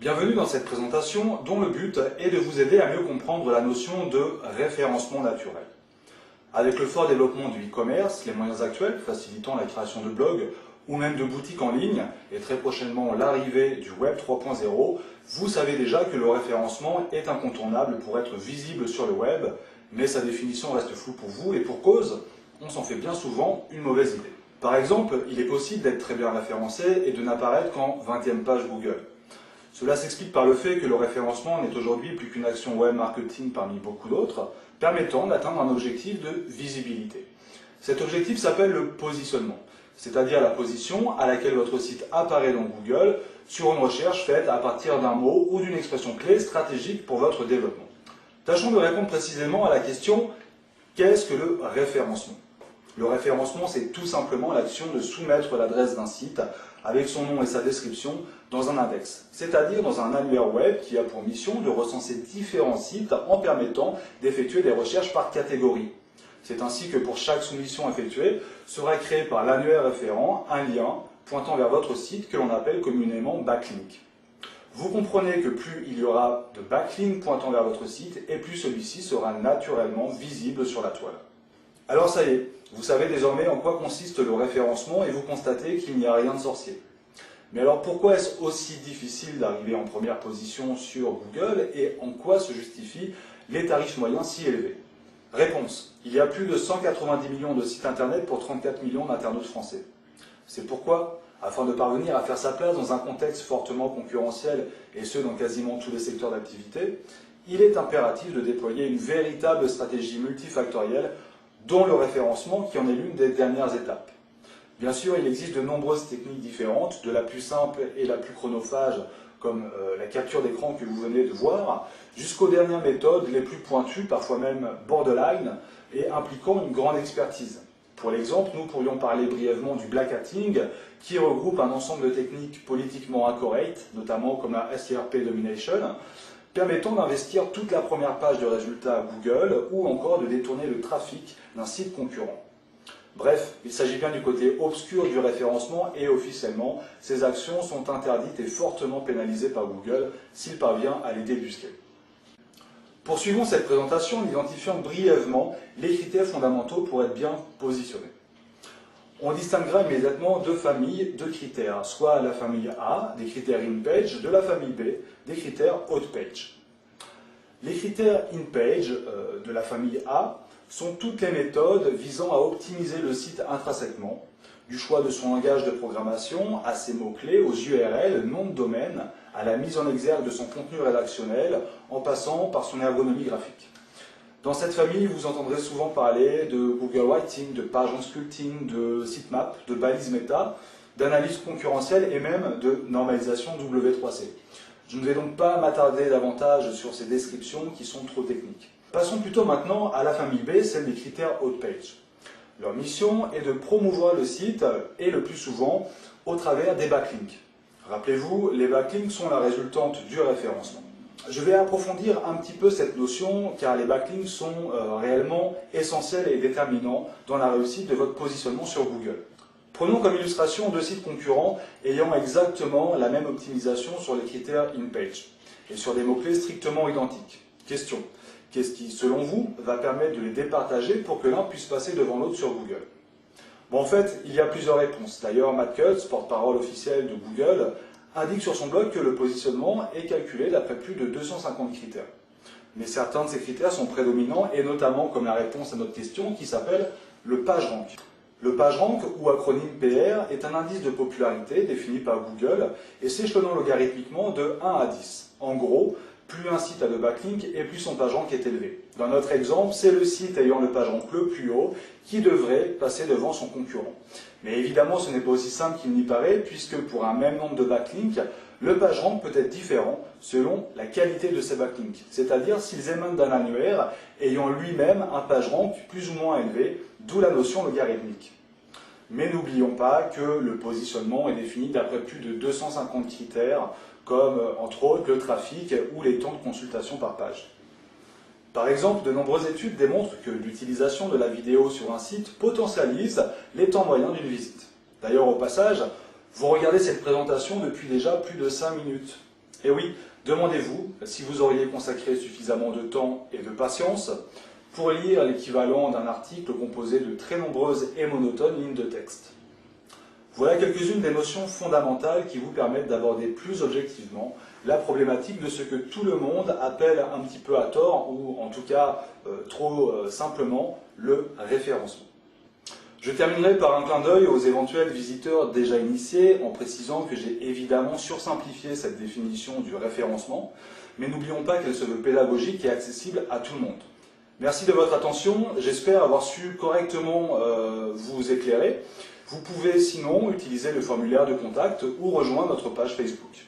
Bienvenue dans cette présentation dont le but est de vous aider à mieux comprendre la notion de référencement naturel. Avec le fort développement du e-commerce, les moyens actuels facilitant la création de blogs ou même de boutiques en ligne et très prochainement l'arrivée du Web 3.0, vous savez déjà que le référencement est incontournable pour être visible sur le web, mais sa définition reste floue pour vous et pour cause, on s'en fait bien souvent une mauvaise idée. Par exemple, il est possible d'être très bien référencé et de n'apparaître qu'en 20e page Google. Cela s'explique par le fait que le référencement n'est aujourd'hui plus qu'une action web marketing parmi beaucoup d'autres, permettant d'atteindre un objectif de visibilité. Cet objectif s'appelle le positionnement, c'est-à-dire la position à laquelle votre site apparaît dans Google sur une recherche faite à partir d'un mot ou d'une expression clé stratégique pour votre développement. Tâchons de répondre précisément à la question « Qu'est-ce que le référencement ?» Le référencement, c'est tout simplement l'action de soumettre l'adresse d'un site avec son nom et sa description dans un index, c'est-à-dire dans un annuaire web qui a pour mission de recenser différents sites en permettant d'effectuer des recherches par catégorie. C'est ainsi que pour chaque soumission effectuée, sera créé par l'annuaire référent un lien pointant vers votre site que l'on appelle communément backlink. Vous comprenez que plus il y aura de backlinks pointant vers votre site, et plus celui-ci sera naturellement visible sur la toile. Alors ça y est, vous savez désormais en quoi consiste le référencement et vous constatez qu'il n'y a rien de sorcier. Mais alors pourquoi est-ce aussi difficile d'arriver en première position sur Google et en quoi se justifient les tarifs moyens si élevés? Réponse, il y a plus de 190 millions de sites internet pour 34 millions d'internautes français. C'est pourquoi, afin de parvenir à faire sa place dans un contexte fortement concurrentiel, et ce dans quasiment tous les secteurs d'activité, il est impératif de déployer une véritable stratégie multifactorielle dont le référencement qui en est l'une des dernières étapes. Bien sûr, il existe de nombreuses techniques différentes, de la plus simple et la plus chronophage, comme la capture d'écran que vous venez de voir, jusqu'aux dernières méthodes les plus pointues, parfois même borderline, et impliquant une grande expertise. Pour l'exemple, nous pourrions parler brièvement du black hatting, qui regroupe un ensemble de techniques politiquement incorrectes, notamment comme la SERP domination, permettant d'investir toute la première page de résultats à Google ou encore de détourner le trafic d'un site concurrent. Bref, il s'agit bien du côté obscur du référencement et officiellement, ces actions sont interdites et fortement pénalisées par Google s'il parvient à les débusquer. Poursuivons cette présentation en identifiant brièvement les critères fondamentaux pour être bien positionné. On distinguera immédiatement deux familles de critères, soit la famille A, des critères in-page, de la famille B, des critères out-page. Les critères in-page de la famille A sont toutes les méthodes visant à optimiser le site intrinsèquement, du choix de son langage de programmation à ses mots-clés, aux URL, nom de domaine, à la mise en exergue de son contenu rédactionnel, en passant par son ergonomie graphique. Dans cette famille, vous entendrez souvent parler de Google Writing, de page en sculpting, de sitemap, de balises méta, d'analyse concurrentielle et même de normalisation W3C. Je ne vais donc pas m'attarder davantage sur ces descriptions qui sont trop techniques. Passons plutôt maintenant à la famille B, celle des critères out-page. Leur mission est de promouvoir le site et le plus souvent au travers des backlinks. Rappelez-vous, les backlinks sont la résultante du référencement. Je vais approfondir un petit peu cette notion car les backlinks sont réellement essentiels et déterminants dans la réussite de votre positionnement sur Google. Prenons comme illustration deux sites concurrents ayant exactement la même optimisation sur les critères in-page et sur des mots-clés strictement identiques. Question. Qu'est-ce qui, selon vous, va permettre de les départager pour que l'un puisse passer devant l'autre sur Google? Bon, en fait, il y a plusieurs réponses. D'ailleurs, Matt Cutts, porte-parole officiel de Google, indique sur son blog que le positionnement est calculé d'après plus de 250 critères. Mais certains de ces critères sont prédominants, et notamment comme la réponse à notre question qui s'appelle le PageRank. Le PageRank, ou acronyme PR, est un indice de popularité défini par Google et s'échelonnant logarithmiquement de 1 à 10. En gros, plus un site a de backlinks et plus son PageRank est élevé. Dans notre exemple, c'est le site ayant le PageRank le plus haut qui devrait passer devant son concurrent. Mais évidemment, ce n'est pas aussi simple qu'il n'y paraît, puisque pour un même nombre de backlinks, le PageRank peut être différent selon la qualité de ces backlinks, c'est-à-dire s'ils émanent d'un annuaire ayant lui-même un PageRank plus ou moins élevé, d'où la notion logarithmique. Mais n'oublions pas que le positionnement est défini d'après plus de 250 critères, comme entre autres le trafic ou les temps de consultation par page. Par exemple, de nombreuses études démontrent que l'utilisation de la vidéo sur un site potentialise les temps moyens d'une visite. D'ailleurs, au passage, vous regardez cette présentation depuis déjà plus de 5 minutes. Et oui, demandez-vous si vous auriez consacré suffisamment de temps et de patience pour lire l'équivalent d'un article composé de très nombreuses et monotones lignes de texte. Voilà quelques-unes des notions fondamentales qui vous permettent d'aborder plus objectivement la problématique de ce que tout le monde appelle un petit peu à tort, ou en tout cas trop simplement, le référencement. Je terminerai par un clin d'œil aux éventuels visiteurs déjà initiés en précisant que j'ai évidemment sursimplifié cette définition du référencement, mais n'oublions pas qu'elle se veut pédagogique et accessible à tout le monde. Merci de votre attention, j'espère avoir su correctement vous éclairer. Vous pouvez sinon utiliser le formulaire de contact ou rejoindre notre page Facebook.